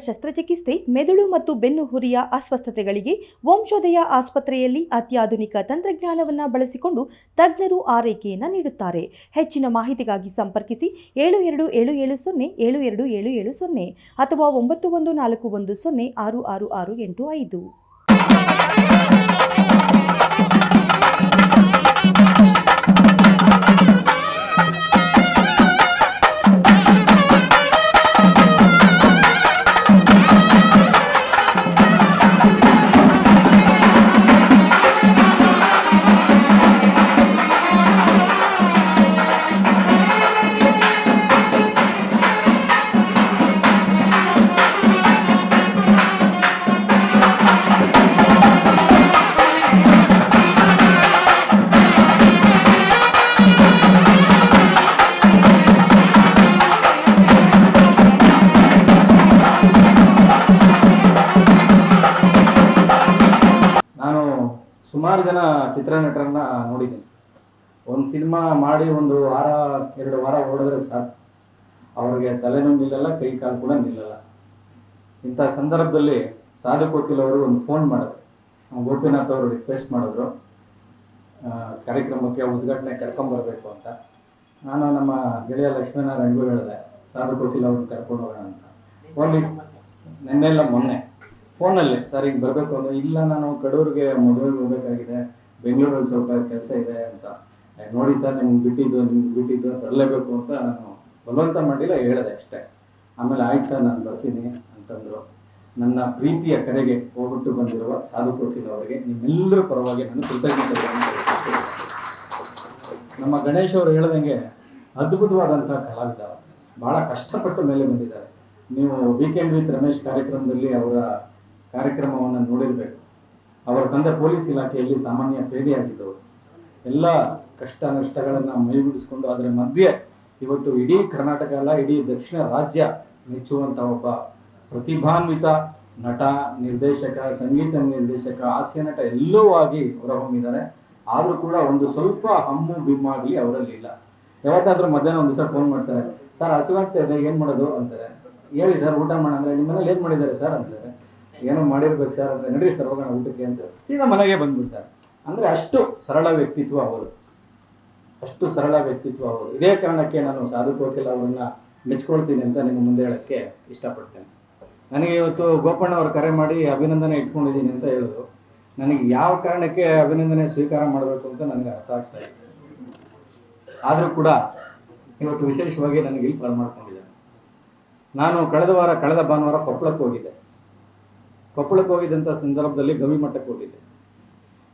ಶಸ್ತ್ರಚಿಕಿತ್ಸೆ, ಮೆದುಳು ಮತ್ತು ಬೆನ್ನು ಹುರಿಯ ಅಸ್ವಸ್ಥತೆಗಳಿಗೆ ವಂಶೋದಯ ಆಸ್ಪತ್ರೆಯಲ್ಲಿ ಅತ್ಯಾಧುನಿಕ ತಂತ್ರಜ್ಞಾನವನ್ನು ಬಳಸಿಕೊಂಡು ತಜ್ಞರು ಆರೈಕೆಯನ್ನು ನೀಡುತ್ತಾರೆ. ಹೆಚ್ಚಿನ ಮಾಹಿತಿಗಾಗಿ ಸಂಪರ್ಕಿಸಿ 7277072770 ಅಥವಾ 9141066685. ಸುಮಾರು ಜನ ಚಿತ್ರನಟರನ್ನ ನೋಡಿದ್ದೀನಿ. ಒಂದು ಸಿನಿಮಾ ಮಾಡಿ ಒಂದು ವಾರ 2 ವಾರ ಓಡಿದ್ರೆ ಸಾಕು, ಅವ್ರಿಗೆ ತಲೆನೂ ನಿಲ್ಲಲ್ಲ, ಕೈ ಕಾಲು ಕೂಡ ನಿಲ್ಲಲ್ಲ. ಇಂಥ ಸಂದರ್ಭದಲ್ಲಿ ಸಾಧು ಕೋಕಿಲ್ ಅವರು ಒಂದು ಫೋನ್ ಮಾಡಿದ್ರು. ಗೋಪಿನಾಥ್ ಅವರು ರಿಕ್ವೆಸ್ಟ್ ಮಾಡಿದ್ರು ಕಾರ್ಯಕ್ರಮಕ್ಕೆ ಉದ್ಘಾಟನೆ ಕರ್ಕೊಂಬರ್ಬೇಕು ಅಂತ. ನಾನು ನಮ್ಮ ಗೆಳೆಯ ಲಕ್ಷ್ಮೀನಾರಾಯಣಗೂ ಹೇಳಿದೆ ಸಾಧು ಕೋಕಿಲ್ ಅವ್ರನ್ನ ಕರ್ಕೊಂಡು ಹೋಗೋಣ ಅಂತ. ಮೊನ್ನೆ ಫೋನಲ್ಲಿ ಸರ್ ಈಗ ಬರಬೇಕು ಅಂದ್ರೆ, ಇಲ್ಲ ನಾನು ಕಡೂರಿಗೆ ಮದುವೆಗೆ ಹೋಗ್ಬೇಕಾಗಿದೆ, ಬೆಂಗಳೂರಲ್ಲಿ ಸ್ವಲ್ಪ ಕೆಲಸ ಇದೆ ಅಂತ. ನೋಡಿ ಸರ್ ನಿಮ್ಗೆ ಬಿಟ್ಟಿದ್ದು ಬರಲೇಬೇಕು ಅಂತ ನಾನು ಬಲವಂತ ಮಾಡಿಲ್ಲ, ಹೇಳಿದೆ ಅಷ್ಟೇ. ಆಮೇಲೆ ಆಯ್ತು ಸರ್ ನಾನು ಬರ್ತೀನಿ ಅಂತಂದರು. ನನ್ನ ಪ್ರೀತಿಯ ಕರೆಗೆ ಹೋಗ್ಬಿಟ್ಟು ಬಂದಿರುವ ಸಾಧು ಕೋಕಿಲ್ ಅವರಿಗೆ ನಿಮ್ಮೆಲ್ಲರ ಪರವಾಗಿ ನಾನು ಕೃತಜ್ಞತೆಗಳನ್ನು. ನಮ್ಮ ಗಣೇಶ್ ಅವರು ಹೇಳ್ದಂಗೆ ಅದ್ಭುತವಾದಂಥ ಕಲಾವಿದ, ಭಾಳ ಕಷ್ಟಪಟ್ಟು ಮೇಲೆ ಬಂದಿದ್ದಾರೆ. ನೀವು ವೀಕೆಂಡ್ ವಿತ್ ರಮೇಶ್ ಕಾರ್ಯಕ್ರಮದಲ್ಲಿ ಅವರ ಕಾರ್ಯಕ್ರಮವನ್ನು ನೋಡಿರಬೇಕು. ಅವರ ತಂದೆ ಪೊಲೀಸ್ ಇಲಾಖೆಯಲ್ಲಿ ಸಾಮಾನ್ಯ ಪೇದೆಯಾಗಿದ್ದವರು. ಎಲ್ಲ ಕಷ್ಟ ನಷ್ಟಗಳನ್ನು ಮೈಗೂಡಿಸ್ಕೊಂಡು ಅದರ ಮಧ್ಯೆ ಇವತ್ತು ಇಡೀ ಕರ್ನಾಟಕ ಅಲ್ಲ, ಇಡೀ ದಕ್ಷಿಣ ರಾಜ್ಯ ಮೆಚ್ಚುವಂಥ ಒಬ್ಬ ಪ್ರತಿಭಾನ್ವಿತ ನಟ, ನಿರ್ದೇಶಕ, ಸಂಗೀತ ನಿರ್ದೇಶಕ, ಹಾಸ್ಯ ನಟ ಎಲ್ಲವೂ ಆಗಿ ಹೊರಹೊಮ್ಮಿದ್ದಾರೆ. ಆದರೂ ಕೂಡ ಒಂದು ಸ್ವಲ್ಪ ಹಮ್ಮು ಬಿಮ್ಮಾಗಲಿ ಅವರಲ್ಲಿ ಇಲ್ಲ. ಯಾವತ್ತಾದ್ರೂ ಮಧ್ಯಾಹ್ನ ಒಂದು ದಿವಸ ಫೋನ್ ಮಾಡ್ತಾರೆ, ಸರ್ ಹಸಿವಾಗ್ತಾ ಇದೆ ಏನು ಮಾಡೋದು ಅಂತಾರೆ. ಹೇಳಿ ಸರ್ ಊಟ ಮಾಡಂದ್ರೆ, ನಿಮ್ಮ ಮನೇಲಿ ಏನು ಮಾಡಿದ್ದಾರೆ ಸರ್ ಅಂತಾರೆ. ಏನೋ ಮಾಡಿರ್ಬೇಕು ಸರ್ ಅಂದರೆ, ನಡ್ರಿ ಸರ್ ಹೋಗೋಣ ಊಟಕ್ಕೆ ಅಂತ ಸೀದಾ ಮನೆಗೆ ಬಂದ್ಬಿಡ್ತಾರೆ. ಅಂದರೆ ಅಷ್ಟು ಸರಳ ವ್ಯಕ್ತಿತ್ವ ಅವರು. ಇದೇ ಕಾರಣಕ್ಕೆ ನಾನು ಸಾಧು ಕೋಕಿಲ್ ಅವರನ್ನ ಮೆಚ್ಕೊಳ್ತೀನಿ ಅಂತ ನಿಮ್ಮ ಮುಂದೆ ಹೇಳೋಕ್ಕೆ ಇಷ್ಟಪಡ್ತೇನೆ. ನನಗೆ ಇವತ್ತು ಗೋಪಣ್ಣ ಅವರು ಕರೆ ಮಾಡಿ ಅಭಿನಂದನೆ ಇಟ್ಕೊಂಡಿದ್ದೀನಿ ಅಂತ ಹೇಳಿದ್ರು. ನನಗೆ ಯಾವ ಕಾರಣಕ್ಕೆ ಅಭಿನಂದನೆ ಸ್ವೀಕಾರ ಮಾಡಬೇಕು ಅಂತ ನನಗೆ ಅರ್ಥ ಆಗ್ತಾ ಇದೆ. ಆದರೂ ಕೂಡ ಇವತ್ತು ವಿಶೇಷವಾಗಿ ನನಗೆ ಇಲ್ಲಿ ಬರಮಾಡ್ಕೊಂಡಿದ್ದಾರೆ. ನಾನು ಕಳೆದ ಭಾನುವಾರ ಕೊಪ್ಪಳಕ್ಕೆ ಹೋಗಿದ್ದಂಥ ಸಂದರ್ಭದಲ್ಲಿ ಗವಿ ಮಠಕ್ಕೆ ಹೋಗಿದ್ದೆ.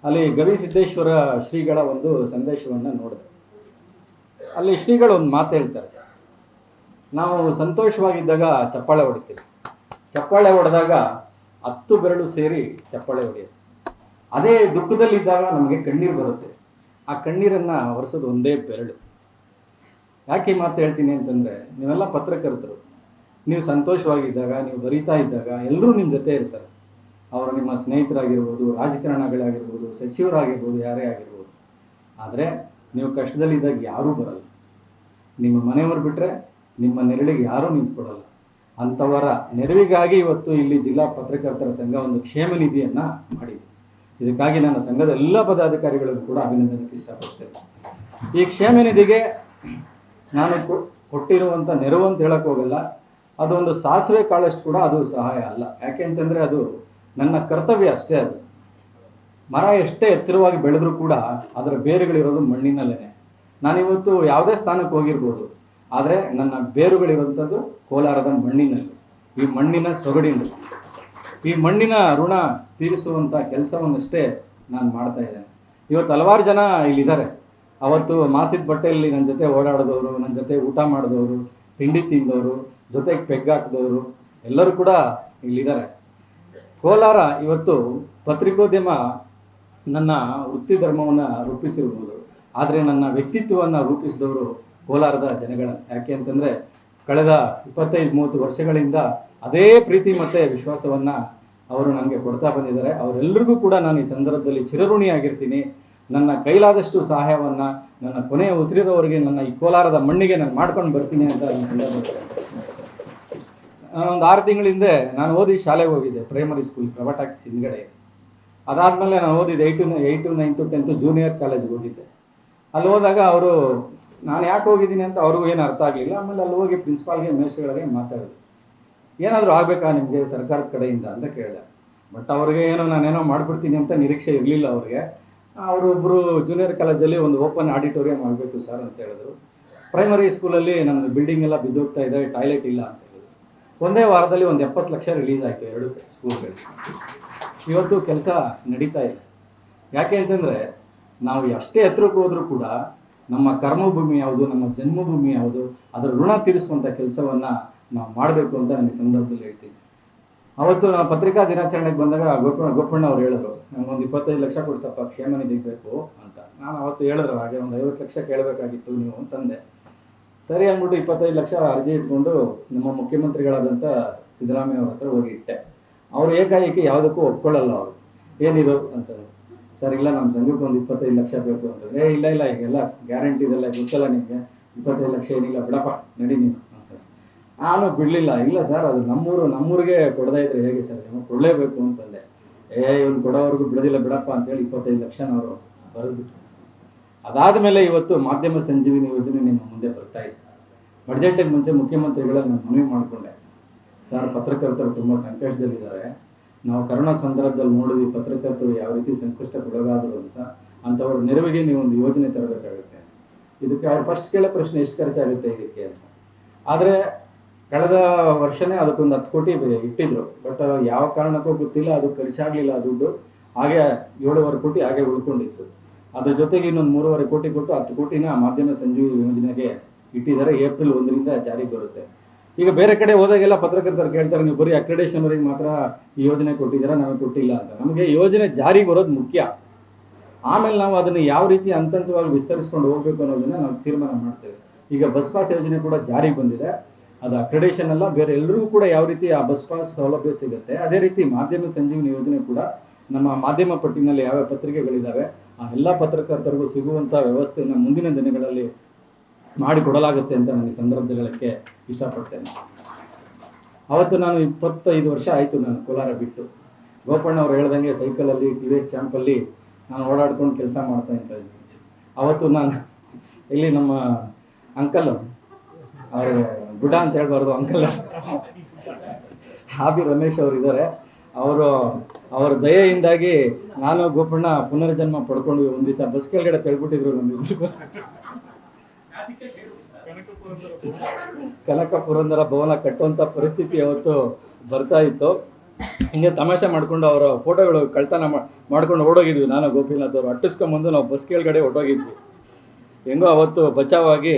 ಅಲ್ಲಿ ಗವಿ ಸಿದ್ದೇಶ್ವರ ಶ್ರೀಗಳ ಒಂದು ಸಂದೇಶವನ್ನು ನೋಡಿದೆ. ಅಲ್ಲಿ ಶ್ರೀಗಳು ಒಂದು ಮಾತು ಹೇಳ್ತಾರೆ, ನಾವು ಸಂತೋಷವಾಗಿದ್ದಾಗ ಚಪ್ಪಾಳೆ ಹೊಡಿತೀವಿ, ಚಪ್ಪಾಳೆ ಹೊಡೆದಾಗ 10 ಬೆರಳು ಸೇರಿ ಚಪ್ಪಾಳೆ ಹೊಡೆಯುತ್ತೆ. ಅದೇ ದುಃಖದಲ್ಲಿದ್ದಾಗ ನಮಗೆ ಕಣ್ಣೀರು ಬರುತ್ತೆ, ಆ ಕಣ್ಣೀರನ್ನು ಒರೆಸೋದು ಒಂದೇ ಬೆರಳು. ಯಾಕೆ ಈ ಮಾತು ಹೇಳ್ತೀನಿ ಅಂತಂದರೆ, ನೀವೆಲ್ಲ ಪತ್ರಕರ್ತರು, ನೀವು ಸಂತೋಷವಾಗಿದ್ದಾಗ, ನೀವು ಬರೀತಾ ಇದ್ದಾಗ ಎಲ್ಲರೂ ನಿಮ್ಮ ಜೊತೆ ಇರ್ತಾರೆ. ಅವರು ನಿಮ್ಮ ಸ್ನೇಹಿತರಾಗಿರ್ಬೋದು, ರಾಜಕಾರಣಿಗಳಾಗಿರ್ಬೋದು, ಸಚಿವರಾಗಿರ್ಬೋದು, ಯಾರೇ ಆಗಿರ್ಬೋದು. ಆದರೆ ನೀವು ಕಷ್ಟದಲ್ಲಿದ್ದಾಗ ಯಾರೂ ಬರಲ್ಲ. ನಿಮ್ಮ ಮನೆಯವರು ಬಿಟ್ಟರೆ ನಿಮ್ಮ ನೆರಳಿಗೆ ಯಾರೂ ನಿಂತ್ಕೊಳ್ಳಲ್ಲ. ಅಂಥವರ ನೆರವಿಗಾಗಿ ಇವತ್ತು ಇಲ್ಲಿ ಜಿಲ್ಲಾ ಪತ್ರಕರ್ತರ ಸಂಘ ಒಂದು ಕ್ಷೇಮ ನಿಧಿಯನ್ನು ಮಾಡಿದೆ. ಇದಕ್ಕಾಗಿ ನಾನು ಸಂಘದ ಎಲ್ಲ ಪದಾಧಿಕಾರಿಗಳಿಗೂ ಕೂಡ ಅಭಿನಂದನೆಗೆ ಇಷ್ಟಪಡ್ತೇನೆ. ಈ ಕ್ಷೇಮ ನಿಧಿಗೆ ನಾನು ಕೊಟ್ಟಿರುವಂಥ ನೆರವು ಅಂತ ಹೇಳಕ್ಕೆ ಹೋಗಲ್ಲ, ಅದೊಂದು ಸಾಸಿವೆ ಕಾಳಷ್ಟು ಕೂಡ ಅದು ಸಹಾಯ ಅಲ್ಲ. ಯಾಕೆ ಅಂತಂದರೆ ಅದು ನನ್ನ ಕರ್ತವ್ಯ ಅಷ್ಟೇ. ಅದು ಮರ ಎಷ್ಟೇ ಎತ್ತರವಾಗಿ ಬೆಳೆದರೂ ಕೂಡ ಅದರ ಬೇರುಗಳಿರೋದು ಮಣ್ಣಿನಲ್ಲೇ. ನಾನಿವತ್ತು ಯಾವುದೇ ಸ್ಥಾನಕ್ಕೆ ಹೋಗಿರ್ಬೋದು, ಆದರೆ ನನ್ನ ಬೇರುಗಳಿರುವಂಥದ್ದು ಕೋಲಾರದ ಮಣ್ಣಿನಲ್ಲಿ, ಈ ಮಣ್ಣಿನ ಸೊಗಡಿನಲ್ಲಿ. ಈ ಮಣ್ಣಿನ ಋಣ ತೀರಿಸುವಂಥ ಕೆಲಸವನ್ನಷ್ಟೇ ನಾನು ಮಾಡ್ತಾ ಇದ್ದೇನೆ. ಇವತ್ತು ಹಲವಾರು ಜನ ಇಲ್ಲಿದ್ದಾರೆ. ಅವತ್ತು ಮಾಸಿದ ಬಟ್ಟೆಯಲ್ಲಿ ನನ್ನ ಜೊತೆ ಓಡಾಡಿದವರು, ನನ್ನ ಜೊತೆ ಊಟ ಮಾಡಿದವರು, ತಿಂಡಿ ತಿಂದವರು, ಜೊತೆಗೆ ಪೆಗ್ ಹಾಕಿದವರು ಎಲ್ಲರೂ ಕೂಡ ಇಲ್ಲಿದ್ದಾರೆ. ಕೋಲಾರ ಇವತ್ತು ಪತ್ರಿಕೋದ್ಯಮ ನನ್ನ ವೃತ್ತಿ ಧರ್ಮವನ್ನು ರೂಪಿಸಿರ್ಬೋದು, ಆದರೆ ನನ್ನ ವ್ಯಕ್ತಿತ್ವವನ್ನು ರೂಪಿಸಿದವರು ಕೋಲಾರದ ಜನಗಳ. ಯಾಕೆ ಅಂತಂದರೆ ಕಳೆದ 25-30 ವರ್ಷಗಳಿಂದ ಅದೇ ಪ್ರೀತಿ ಮತ್ತು ವಿಶ್ವಾಸವನ್ನು ಅವರು ನನಗೆ ಕೊಡ್ತಾ ಬಂದಿದ್ದಾರೆ. ಅವರೆಲ್ಲರಿಗೂ ಕೂಡ ನಾನು ಈ ಸಂದರ್ಭದಲ್ಲಿ ಚಿರಋಣಿಯಾಗಿರ್ತೀನಿ. ನನ್ನ ಕೈಲಾದಷ್ಟು ಸಹಾಯವನ್ನು ನನ್ನ ಕೊನೆಯ ಉಸಿರಿರೋವರೆಗೆ ನನ್ನ ಈ ಕೋಲಾರದ ಮಣ್ಣಿಗೆ ನಾನು ಮಾಡ್ಕೊಂಡು ಬರ್ತೀನಿ ಅಂತ ಈ ಸಂದರ್ಭದಲ್ಲಿ ನಾನೊಂದು 6 ತಿಂಗಳ ಹಿಂದೆ ನಾನು ಓದಿ ಶಾಲೆಗೆ ಹೋಗಿದ್ದೆ, ಪ್ರೈಮರಿ ಸ್ಕೂಲ್ ಪ್ರಭಾಟಾಕಿಸ್ ಹಿಂದ್ಗಡೆ. ಅದಾದಮೇಲೆ ನಾನು ಓದಿದ್ದು 8, 9, 10 ಜೂನಿಯರ್ ಕಾಲೇಜ್ಗೆ ಹೋಗಿದ್ದೆ. ಅಲ್ಲಿ ಹೋದಾಗ ಅವರು ನಾನು ಯಾಕೆ ಹೋಗಿದ್ದೀನಿ ಅಂತ ಅವ್ರಿಗೂ ಏನು ಅರ್ಥ ಆಗಲಿಲ್ಲ. ಆಮೇಲೆ ಅಲ್ಲಿ ಹೋಗಿ ಪ್ರಿನ್ಸಿಪಾಲ್ಗೆ ಮೇಷ್ಗಳಿಗೆ ಮಾತಾಡಿದ್ರು. ಏನಾದರೂ ಆಗಬೇಕಾ ನಿಮಗೆ ಸರ್ಕಾರದ ಕಡೆಯಿಂದ ಅಂತ ಕೇಳಿದೆ. ಬಟ್ ಅವ್ರಿಗೆ ನಾನೇನೋ ಮಾಡಿಬಿಡ್ತೀನಿ ಅಂತ ನಿರೀಕ್ಷೆ ಇರಲಿಲ್ಲ ಅವ್ರಿಗೆ. ಅವರೊಬ್ಬರು ಜೂನಿಯರ್ ಕಾಲೇಜಲ್ಲಿ ಒಂದು ಓಪನ್ ಆಡಿಟೋರಿಯಂ ಮಾಡಬೇಕು ಸರ್ ಅಂತ ಹೇಳಿದ್ರು. ಪ್ರೈಮರಿ ಸ್ಕೂಲಲ್ಲಿ ನಮ್ಮದು ಬಿಲ್ಡಿಂಗ್ ಎಲ್ಲ ಬಿದ್ದೋಗ್ತಾ ಇದೆ, ಟಾಯ್ಲೆಟ್ ಇಲ್ಲ ಅಂತ ಹೇಳಿದ್ರು. ಒಂದೇ ವಾರದಲ್ಲಿ ಒಂದು 70 ಲಕ್ಷ ರಿಲೀಸ್ ಆಯಿತು 2 ಸ್ಕೂಲ್ಗಳಿಗೆ. ಇವತ್ತು ಕೆಲಸ ನಡೀತಾ ಇದೆ. ಯಾಕೆ ಅಂತಂದರೆ ನಾವು ಎಷ್ಟೇ ಎತ್ತರಕ್ಕೆ ಹೋದರೂ ಕೂಡ ನಮ್ಮ ಕರ್ಮಭೂಮಿ ಯಾವುದು, ನಮ್ಮ ಜನ್ಮಭೂಮಿ ಯಾವುದು, ಅದರ ಋಣ ತೀರಿಸುವಂಥ ಕೆಲಸವನ್ನು ನಾವು ಮಾಡಬೇಕು ಅಂತ ನಾನು ಈ ಸಂದರ್ಭದಲ್ಲಿ ಹೇಳ್ತೀನಿ. ಅವತ್ತು ನಾವು ಪತ್ರಿಕಾ ದಿನಾಚರಣೆಗೆ ಬಂದಾಗ ಗೋಪಣ್ಣ ಅವ್ರು ಹೇಳಿದ್ರು, ನನಗೊಂದು 25 ಲಕ್ಷ ಕೊಡ್ಸಪ್ಪ ಕ್ಷೇಮ ನಿಧಿಗೆ ಬೇಕು ಅಂತ. ನಾನು ಅವತ್ತು ಹೇಳಿದ್ರು ಹಾಗೆ ಒಂದು 50 ಲಕ್ಷ ಕೇಳಬೇಕಾಗಿತ್ತು ನೀವು ಅಂತಂದೆ. ಸರಿ ಅಂದ್ಬಿಟ್ಟು 25 ಲಕ್ಷ ಅರ್ಜಿ ಇಟ್ಕೊಂಡು ನಮ್ಮ ಮುಖ್ಯಮಂತ್ರಿಗಳಾದಂಥ ಸಿದ್ದರಾಮಯ್ಯ ಅವ್ರ ಹತ್ರ ಹೋಗಿ ಇಟ್ಟೆ. ಅವರು ಏಕಾಏಕಿ ಯಾವುದಕ್ಕೂ ಒಪ್ಕೊಳ್ಳಲ್ಲ. ಅವರು ಏನಿದು ಅಂತಂದರು. ಸರ್ ಇಲ್ಲ ನಮ್ಮ ಸಂಘಕ್ಕೆ ಒಂದು 25 ಲಕ್ಷ ಬೇಕು ಅಂತಂದರೆ, ಇಲ್ಲ ಈಗೆಲ್ಲ ಗ್ಯಾರಂಟಿ ಇದೆಲ್ಲ ಗೊತ್ತಲ್ಲ ನಿಮಗೆ, 25 ಲಕ್ಷ ಏನಿಲ್ಲ ಬಿಡಪ್ಪ ನಡಿ ನೀವು ಅಂತ. ನಾನು ಬಿಡಲಿಲ್ಲ. ಇಲ್ಲ ಸರ್ ಅದು ನಮ್ಮೂರಿಗೆ ಕೊಡದೇ ಇದ್ರೆ ಹೇಗೆ ಸರ್, ನೀವು ಕೊಡಲೇಬೇಕು ಅಂತಂದೆ. ಇವ್ನು ಕೊಡೋವರೆಗೂ ಬಿಡೋದಿಲ್ಲ ಬಿಡಪ್ಪ ಅಂತೇಳಿ 25 ಲಕ್ಷನ ಅವರು ಬರೆದ್ಬಿಟ್ರು. ಅದಾದಮೇಲೆ ಇವತ್ತು ಮಾಧ್ಯಮ ಸಂಜೀವಿನಿ ಯೋಜನೆ ನಿಮ್ಮ ಮುಂದೆ ಬರ್ತಾ ಇದೆ. ಬಡ್ಜೆಟಿಗೆ ಮುಂಚೆ ಮುಖ್ಯಮಂತ್ರಿಗಳಲ್ಲಿ ನಾನು ಮನವಿ ಮಾಡಿಕೊಂಡೆ, ಸರ್ ಪತ್ರಕರ್ತರು ತುಂಬ ಸಂಕಷ್ಟದಲ್ಲಿದ್ದಾರೆ, ನಾವು ಕರೋನಾ ಸಂದರ್ಭದಲ್ಲಿ ನೋಡಿದ್ವಿ ಪತ್ರಕರ್ತರು ಯಾವ ರೀತಿ ಸಂಕಷ್ಟಕ್ಕೊಳಗಾದರು ಅಂತ. ಅಂಥವ್ರ ನೆರವಿಗೆ ನೀವು ಒಂದು ಯೋಜನೆ ತರಬೇಕಾಗುತ್ತೆ. ಇದಕ್ಕೆ ಅವ್ರು ಫಸ್ಟ್ ಕೇಳೋ ಪ್ರಶ್ನೆ ಎಷ್ಟು ಖರ್ಚಾಗುತ್ತೆ ಇದಕ್ಕೆ ಅಂತ. ಆದರೆ ಕಳೆದ ವರ್ಷನೇ ಅದಕ್ಕೊಂದು 10 ಕೋಟಿ ಇಟ್ಟಿದ್ರು. ಬಟ್ ಯಾವ ಕಾರಣಕ್ಕೂ ಗೊತ್ತಿಲ್ಲ, ಅದು ಖರ್ಚಾಗಲಿಲ್ಲ ದುಡ್ಡು. ಹಾಗೆ 7.5 ಕೋಟಿ ಹಾಗೆ ಉಳ್ಕೊಂಡಿತ್ತು. ಅದ್ರ ಜೊತೆಗೆ ಇನ್ನೊಂದು 3.5 ಕೋಟಿ ಕೊಟ್ಟು 10 ಕೋಟಿನ ಮಾಧ್ಯಮ ಸಂಜೀವಿನಿ ಯೋಜನೆಗೆ ಇಟ್ಟಿದ್ದಾರೆ. ಏಪ್ರಿಲ್ 1ರಿಂದ ಜಾರಿಗೆ ಬರುತ್ತೆ. ಈಗ ಬೇರೆ ಕಡೆ ಹೋದಾಗೆಲ್ಲ ಪತ್ರಕರ್ತರು ಕೇಳ್ತಾರೆ, ನೀವು ಬರೀ ಅಕ್ರೆಡಿಟೇಷನ್ವರೆಗೆ ಮಾತ್ರ ಈ ಯೋಜನೆ ಕೊಟ್ಟಿದ್ದೀರಾ, ನಮಗೆ ಕೊಟ್ಟಿಲ್ಲ ಅಂತ. ನಮಗೆ ಯೋಜನೆ ಜಾರಿಗೆ ಬರೋದು ಮುಖ್ಯ. ಆಮೇಲೆ ನಾವು ಅದನ್ನು ಯಾವ ರೀತಿ ಹಂತವಾಗಿ ವಿಸ್ತರಿಸ್ಕೊಂಡು ಹೋಗಬೇಕು ಅನ್ನೋದನ್ನು ನಾವು ತೀರ್ಮಾನ ಮಾಡ್ತೇವೆ. ಈಗ ಬಸ್ ಪಾಸ್ ಯೋಜನೆ ಕೂಡ ಜಾರಿಗೆ ಬಂದಿದೆ. ಅದು ಅಕ್ರೆಡಿಟೇಷನ್ ಅಲ್ಲ, ಬೇರೆ ಎಲ್ಲರಿಗೂ ಕೂಡ ಯಾವ ರೀತಿ ಆ ಬಸ್ ಪಾಸ್ ಸೌಲಭ್ಯ ಸಿಗುತ್ತೆ, ಅದೇ ರೀತಿ ಮಾಧ್ಯಮ ಸಂಜೀವಿನಿ ಯೋಜನೆ ಕೂಡ ನಮ್ಮ ಮಾಧ್ಯಮ ಪಟ್ಟಿನಲ್ಲಿ ಯಾವ್ಯಾವ ಪತ್ರಿಕೆಗಳಿದ್ದಾವೆ ಆ ಎಲ್ಲ ಪತ್ರಕರ್ತರಿಗೂ ಸಿಗುವಂಥ ವ್ಯವಸ್ಥೆಯನ್ನು ಮುಂದಿನ ದಿನಗಳಲ್ಲಿ ಮಾಡಿಕೊಡಲಾಗುತ್ತೆ ಅಂತ ನಾನು ಈ ಸಂದರ್ಭದಲ್ಲಿ ಹೇಳೋಕ್ಕೆ ಇಷ್ಟಪಡ್ತೇನೆ. ಅವತ್ತು ನಾನು 25 ವರ್ಷ ಆಯಿತು ನಾನು ಕೋಲಾರ ಬಿಟ್ಟು. ಗೋಪಣ್ಣ ಅವ್ರು ಹೇಳ್ದಂಗೆ ಸೈಕಲಲ್ಲಿ TVS ಚಾಂಪಲ್ಲಿ ನಾನು ಓಡಾಡ್ಕೊಂಡು ಕೆಲಸ ಮಾಡ್ತಾ ಇದ್ದೀನಿ. ಅವತ್ತು ನಾನು ಇಲ್ಲಿ ನಮ್ಮ ಅಂಕಲ್ ಅವ್ರ ಗುಡ ಅಂತ ಹೇಳ್ಬಾರ್ದು, ಅಂಕಲ್ ಹಾಬಿ ರಮೇಶ್ ಅವರು ಇದ್ದಾರೆ. ಅವರ ದಯೆಯಿಂದಾಗಿ ನಾನು ಗೋಪಣ್ಣ ಪುನರ್ಜನ್ಮ ಪಡ್ಕೊಂಡ್ವಿ. ಒಂದು ದಿವಸ ಬಸ್ ಕೆಳಗಡೆ ತೆಳ್ಬಿಟ್ಟಿದ್ರು ನಮ್ಮಿಬ್ಬರಿಗೂ. ಕನಕ ಪುರಂದರ ಭವನ ಕಟ್ಟುವಂಥ ಪರಿಸ್ಥಿತಿ ಅವತ್ತು ಬರ್ತಾ ಇತ್ತು. ಹಿಂಗೆ ತಮಾಷೆ ಮಾಡಿಕೊಂಡು ಅವರ ಫೋಟೋಗಳು ಕಳ್ತನ ಮಾಡ್ಕೊಂಡು ಓಡೋಗಿದ್ವಿ. ನಾನು ಗೋಪಿನಾಥ್ ಅವರು ಅಟ್ಟಿಸ್ಕೊಂಬಂದು ನಾವು ಬಸ್ ಕೆಳಗಡೆ ಹೊಟ್ಟೋಗಿದ್ವಿ. ಹೆಂಗೋ ಅವತ್ತು ಬಚಾವಾಗಿ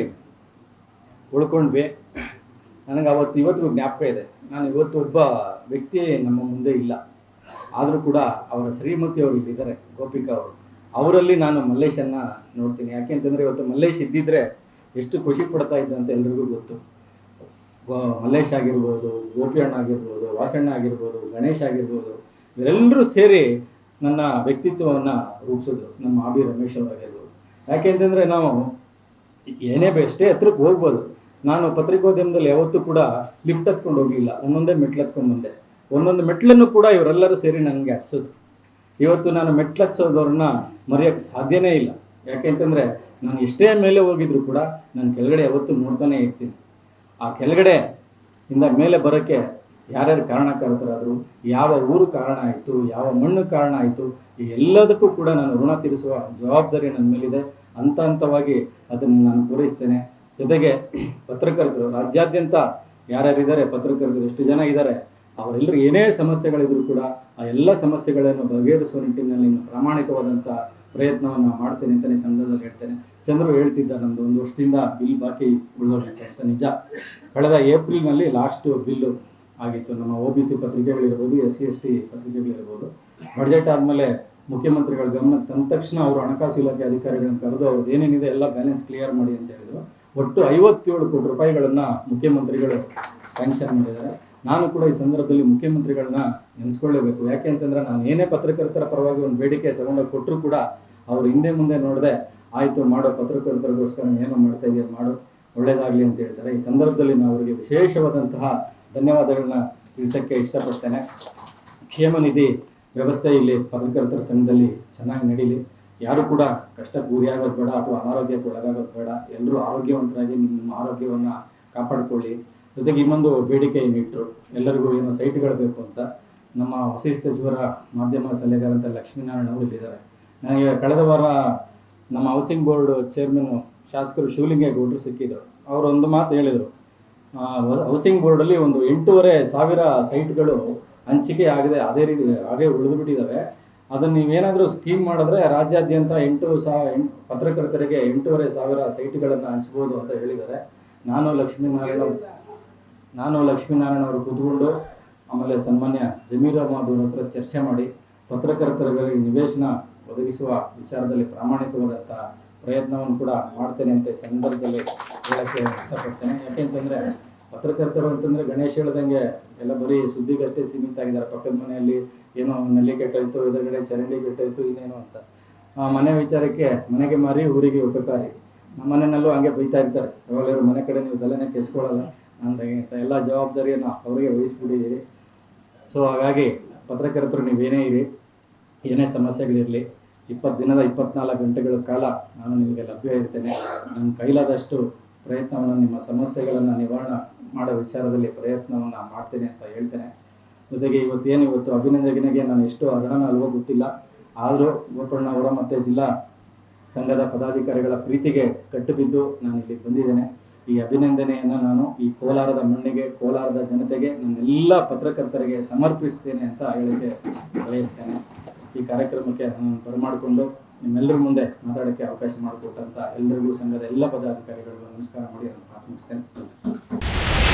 ಉಳ್ಕೊಂಡ್ವಿ. ನನಗೆ ಅವತ್ತು ಇವತ್ತಿಗೂ ಜ್ಞಾಪಕ ಇದೆ. ನಾನು ಇವತ್ತು ಒಬ್ಬ ವ್ಯಕ್ತಿ ನಮ್ಮ ಮುಂದೆ ಇಲ್ಲ, ಆದರೂ ಕೂಡ ಅವರ ಶ್ರೀಮತಿ ಅವರು ಇಲ್ಲಿದ್ದಾರೆ, ಗೋಪಿಕಾ ಅವರು. ಅವರಲ್ಲಿ ನಾನು ಮಲ್ಲೇಶನ್ನು ನೋಡ್ತೀನಿ. ಯಾಕೆ ಅಂತಂದರೆ ಇವತ್ತು ಮಲ್ಲೇಶ್ ಇದ್ದಿದ್ದರೆ ಎಷ್ಟು ಖುಷಿ ಪಡ್ತಾ ಇದ್ದ ಅಂತ ಎಲ್ರಿಗೂ ಗೊತ್ತು. ಮಲ್ಲೇಶ್ ಆಗಿರ್ಬೋದು, ಗೋಪಿ ಅಣ್ಣ ಆಗಿರ್ಬೋದು, ವಾಸಣ್ಣ ಆಗಿರ್ಬೋದು, ಗಣೇಶ್ ಆಗಿರ್ಬೋದು, ಇವರೆಲ್ಲರೂ ಸೇರಿ ನನ್ನ ವ್ಯಕ್ತಿತ್ವವನ್ನು ರೂಪಿಸಿದ್ರು. ನಮ್ಮ ಆಬಿ ರಮೇಶ್ ಅವರಾಗಿರ್ಬೋದು. ಯಾಕೆ ಅಂತಂದರೆ ನಾವು ಏನೇ ಎಷ್ಟೇ ಹತ್ರಕ್ಕೆ ಹೋಗ್ಬೋದು. ನಾನು ಪತ್ರಿಕೋದ್ಯಮದಲ್ಲಿ ಯಾವತ್ತೂ ಕೂಡ ಲಿಫ್ಟ್ ಹತ್ಕೊಂಡು ಹೋಗಲಿಲ್ಲ, ಒಂದೊಂದೇ ಮೆಟ್ಲು ಹತ್ಕೊಂಡು ಬಂದೆ. ಒಂದೊಂದು ಮೆಟ್ಲನ್ನು ಕೂಡ ಇವರೆಲ್ಲರೂ ಸೇರಿ ನನಗೆ ಹತ್ಸೋದು. ಇವತ್ತು ನಾನು ಮೆಟ್ಲು ಹತ್ಸೋದವ್ರನ್ನ ಮರೆಯೋಕ್ಕೆ ಸಾಧ್ಯನೇ ಇಲ್ಲ. ಯಾಕೆ ಅಂತಂದರೆ ನಾನು ಎಷ್ಟೇ ಮೇಲೆ ಹೋಗಿದ್ರು ಕೂಡ ನಾನು ಕೆಳಗಡೆ ಯಾವತ್ತೂ ನೋಡ್ತಾನೆ ಇರ್ತೀನಿ. ಆ ಕೆಳಗಡೆ ಇಂದ ಮೇಲೆ ಬರೋಕ್ಕೆ ಯಾರ್ಯಾರು ಕಾರಣಕರ್ತರಾದರು, ಯಾವ ಊರು ಕಾರಣ ಆಯಿತು, ಯಾವ ಮಣ್ಣು ಕಾರಣ ಆಯಿತು, ಈ ಎಲ್ಲದಕ್ಕೂ ಕೂಡ ನಾನು ಋಣ ತೀರಿಸುವ ಜವಾಬ್ದಾರಿ ನನ್ನ ಮೇಲಿದೆ. ಹಂತವಾಗಿ ಅದನ್ನು ನಾನು ಪೂರೈಸ್ತೇನೆ. ಜೊತೆಗೆ ಪತ್ರಕರ್ತರು ರಾಜ್ಯಾದ್ಯಂತ ಯಾರ್ಯಾರಿದ್ದಾರೆ, ಪತ್ರಕರ್ತರು ಎಷ್ಟು ಜನ ಇದ್ದಾರೆ, ಅವರೆಲ್ಲರೂ ಏನೇ ಸಮಸ್ಯೆಗಳಿದ್ರು ಕೂಡ ಆ ಎಲ್ಲ ಸಮಸ್ಯೆಗಳನ್ನು ಬಗೆಹರಿಸುವ ನಿಟ್ಟಿನಲ್ಲಿ ಪ್ರಾಮಾಣಿಕವಾದಂಥ ಪ್ರಯತ್ನವನ್ನು ಮಾಡ್ತೇನೆ ಅಂತಲೇ ಸಂದರ್ಭದಲ್ಲಿ ಹೇಳ್ತೇನೆ. ಚಂದ್ರು ಹೇಳ್ತಿದ್ದ, ನಮ್ಮದು 1 ವರ್ಷದಿಂದ ಬಿಲ್ ಬಾಕಿ ಉಳಿದೋಗಿತ್ತು ಅಂತ. ನಿಜ, ಕಳೆದ ಏಪ್ರಿಲ್ನಲ್ಲಿ ಲಾಸ್ಟ್ ಬಿಲ್ಲು ಆಗಿತ್ತು. ನಮ್ಮ OBC ಪತ್ರಿಕೆಗಳಿರ್ಬೋದು, SC ST ಪತ್ರಿಕೆಗಳಿರ್ಬೋದು. ಬಡ್ಜೆಟ್ ಆದಮೇಲೆ ಮುಖ್ಯಮಂತ್ರಿಗಳ ಗಮನಕ್ಕೆ ತಂದ ತಕ್ಷಣ ಅವರು ಹಣಕಾಸು ಇಲಾಖೆ ಅಧಿಕಾರಿಗಳನ್ನು ಕರೆದು ಅವ್ರದ್ದು ಏನೇನಿದೆ ಎಲ್ಲ ಬ್ಯಾಲೆನ್ಸ್ ಕ್ಲಿಯರ್ ಮಾಡಿ ಅಂತ ಹೇಳಿದರು. ಒಟ್ಟು 57 ಕೋಟಿ ರೂಪಾಯಿಗಳನ್ನು ಮುಖ್ಯಮಂತ್ರಿಗಳು ಸ್ಯಾಂಕ್ಷನ್ ಮಾಡಿದ್ದಾರೆ. ನಾನು ಕೂಡ ಈ ಸಂದರ್ಭದಲ್ಲಿ ಮುಖ್ಯಮಂತ್ರಿಗಳನ್ನ ನೆನೆಸ್ಕೊಳ್ಳೇಬೇಕು. ಯಾಕೆ ಅಂತಂದರೆ ನಾನು ಏನೇ ಪತ್ರಕರ್ತರ ಪರವಾಗಿ ಒಂದು ಬೇಡಿಕೆ ತೊಗೊಂಡೋಗಿ ಕೊಟ್ಟರು ಕೂಡ ಅವರು ಹಿಂದೆ ಮುಂದೆ ನೋಡದೆ ಆಯಿತು ಮಾಡೋ, ಪತ್ರಕರ್ತರಿಗೋಸ್ಕರ ಏನೋ ಮಾಡ್ತಾ ಇದೆಯಾ ಮಾಡು, ಒಳ್ಳೆಯದಾಗಲಿ ಅಂತ ಹೇಳ್ತಾರೆ. ಈ ಸಂದರ್ಭದಲ್ಲಿ ನಾವು ಅವರಿಗೆ ವಿಶೇಷವಾದಂತಹ ಧನ್ಯವಾದಗಳನ್ನ ತಿಳಿಸೋಕ್ಕೆ ಇಷ್ಟಪಡ್ತೇನೆ. ಕ್ಷೇಮ ನಿಧಿ ವ್ಯವಸ್ಥೆ ಇಲ್ಲಿ ಪತ್ರಕರ್ತರ ಸಂಘದಲ್ಲಿ ಚೆನ್ನಾಗಿ ನಡೀಲಿ. ಯಾರು ಕೂಡ ಕಷ್ಟಕ್ಕೆ ಗುರಿಯಾಗೋದು ಬೇಡ ಅಥವಾ ಅನಾರೋಗ್ಯಕ್ಕೆ ಒಳಗಾಗೋದು ಬೇಡ. ಎಲ್ಲರೂ ಆರೋಗ್ಯವಂತರಾಗಿ ನಿಮ್ಮ ಆರೋಗ್ಯವನ್ನು ಕಾಪಾಡಿಕೊಳ್ಳಿ. ಜೊತೆಗೆ ಇನ್ನೊಂದು ಬೇಡಿಕೆ ಏನಿಟ್ಟರು, ಎಲ್ಲರಿಗೂ ಏನೋ ಸೈಟ್ಗಳು ಬೇಕು ಅಂತ. ನಮ್ಮ ವಸತಿ ಸಚಿವರ ಮಾಧ್ಯಮ ಸಲಹೆಗಾರಂತ ಲಕ್ಷ್ಮೀನಾರಾಯಣ ಅವರು ಇಲ್ಲಿದ್ದಾರೆ. ನನಗೆ ಕಳೆದ ವಾರ ನಮ್ಮ ಹೌಸಿಂಗ್ ಬೋರ್ಡ್ ಚೇರ್ಮನ್ ಶಾಸಕರು ಶಿವಲಿಂಗೇಗೌಡರು ಸಿಕ್ಕಿದ್ರು. ಅವರು ಒಂದು ಮಾತು ಹೇಳಿದರು, ಹೌಸಿಂಗ್ ಬೋರ್ಡಲ್ಲಿ ಒಂದು 8,500 ಸೈಟ್ಗಳು ಹಂಚಿಕೆ ಆಗಿದೆ, ಅದೇ ರೀತಿ ಹಾಗೆ ಉಳಿದು ಬಿಟ್ಟಿದ್ದಾವೆ. ಅದನ್ನು ನೀವೇನಾದರೂ ಸ್ಕೀಮ್ ಮಾಡಿದ್ರೆ ರಾಜ್ಯಾದ್ಯಂತ 8,000 ಪತ್ರಕರ್ತರಿಗೆ 8,500 ಸೈಟ್ಗಳನ್ನು ಹಂಚ್ಬೋದು ಅಂತ ಹೇಳಿದ್ದಾರೆ. ನಾನು ಲಕ್ಷ್ಮೀನಾರಾಯಣ ಅವರು ಕೂತ್ಕೊಂಡು ಆಮೇಲೆ ಸನ್ಮಾನ್ಯ ಜಮೀರ್ ಅಹಮದ್ ಅವ್ರ ಹತ್ರ ಚರ್ಚೆ ಮಾಡಿ ಪತ್ರಕರ್ತರಿಗೆ ನಿವೇಶನ ಒದಗಿಸುವ ವಿಚಾರದಲ್ಲಿ ಪ್ರಾಮಾಣಿಕವಾದಂಥ ಪ್ರಯತ್ನವನ್ನು ಕೂಡ ಮಾಡ್ತೇನೆ ಅಂತ ಈ ಸಂದರ್ಭದಲ್ಲಿ ಹೇಳೋಕ್ಕೆ ಇಷ್ಟಪಡ್ತೇನೆ. ಯಾಕೆಂತಂದರೆ ಪತ್ರಕರ್ತರು ಅಂತಂದರೆ ಗಣೇಶ್ ಹೇಳ್ದಂಗೆ ಎಲ್ಲ ಬರೀ ಸುದ್ದಿಗಷ್ಟೇ ಸೀಮಿತ ಆಗಿದ್ದಾರೆ. ಪಕ್ಕದ ಮನೆಯಲ್ಲಿ ಏನೋ ನಲ್ಲಿ ಕೆಟ್ಟೋಯ್ತು, ಎದುರುಗಡೆ ಚರಂಡಿ ಕೆಟ್ಟೋಯ್ತು, ಇನ್ನೇನು ಅಂತ. ಮನೆ ವಿಚಾರಕ್ಕೆ ಮನೆಗೆ ಮಾರಿ ಊರಿಗೆ ಉಪಕಾರಿ. ನಮ್ಮ ಮನೆಯಲ್ಲೂ ಹಂಗೆ ಬೈತಾ ಇರ್ತಾರೆ, ಯಾವಾಗಲೂ ಮನೆ ಕಡೆ ನೀವು ತಲೆನೇ ಕೆಡಿಸ್ಕೊಳ್ಳಲ್ಲ ಅಂತ ಎಲ್ಲ ಜವಾಬ್ದಾರಿಯನ್ನು ಅವರಿಗೆ ವಹಿಸ್ಬಿಟ್ಟಿದ್ದೀರಿ. ಸೊ ಹಾಗಾಗಿ ಪತ್ರಕರ್ತರು ನೀವೇನೇ ಇರಿ, ಏನೇ ಸಮಸ್ಯೆಗಳಿರಲಿ, 24 ಗಂಟೆಗಳ ಕಾಲ ನಾನು ನಿಮಗೆ ಲಭ್ಯ ಇರ್ತೇನೆ. ನನ್ನ ಕೈಲಾದಷ್ಟು ಪ್ರಯತ್ನವನ್ನು ನಿಮ್ಮ ಸಮಸ್ಯೆಗಳನ್ನು ನಿವಾರಣೆ ಮಾಡೋ ವಿಚಾರದಲ್ಲಿ ಪ್ರಯತ್ನವನ್ನು ಮಾಡ್ತೇನೆ ಅಂತ ಹೇಳ್ತೇನೆ. ಜೊತೆಗೆ ಇವತ್ತು ಅಭಿನಂದನೆಗೆ ನಾನು ಎಷ್ಟು ಅರ್ಹನ ಅಲ್ವೋ ಗೊತ್ತಿಲ್ಲ, ಆದರೂ ಗೋಪಣ್ಣವರ ಮತ್ತು ಜಿಲ್ಲಾ ಸಂಘದ ಪದಾಧಿಕಾರಿಗಳ ಪ್ರೀತಿಗೆ ಕಟ್ಟುಬಿದ್ದು ನಾನು ಇಲ್ಲಿಗೆ ಬಂದಿದ್ದೇನೆ. ಈ ಅಭಿನಂದನೆಯನ್ನು ನಾನು ಈ ಕೋಲಾರದ ಮಣ್ಣಿಗೆ, ಕೋಲಾರದ ಜನತೆಗೆ, ನನ್ನೆಲ್ಲ ಪತ್ರಕರ್ತರಿಗೆ ಸಮರ್ಪಿಸ್ತೇನೆ ಅಂತ ಹೇಳಕ್ಕೆ ಬಯಸ್ತೇನೆ. ಈ ಕಾರ್ಯಕ್ರಮಕ್ಕೆ ನಾನು ಬರಮಾಡಿಕೊಂಡು ನಿಮ್ಮೆಲ್ಲರ ಮುಂದೆ ಮಾತಾಡೋಕ್ಕೆ ಅವಕಾಶ ಮಾಡಿಕೊಟ್ಟಂಥ ಎಲ್ಲರಿಗೂ ಸಂಘದ ಎಲ್ಲ ಪದಾಧಿಕಾರಿಗಳಿಗೂ ನಮಸ್ಕಾರ ಮಾಡಿ ನಾನು ಪ್ರಾರ್ಥಿಸ್ತೇನೆ.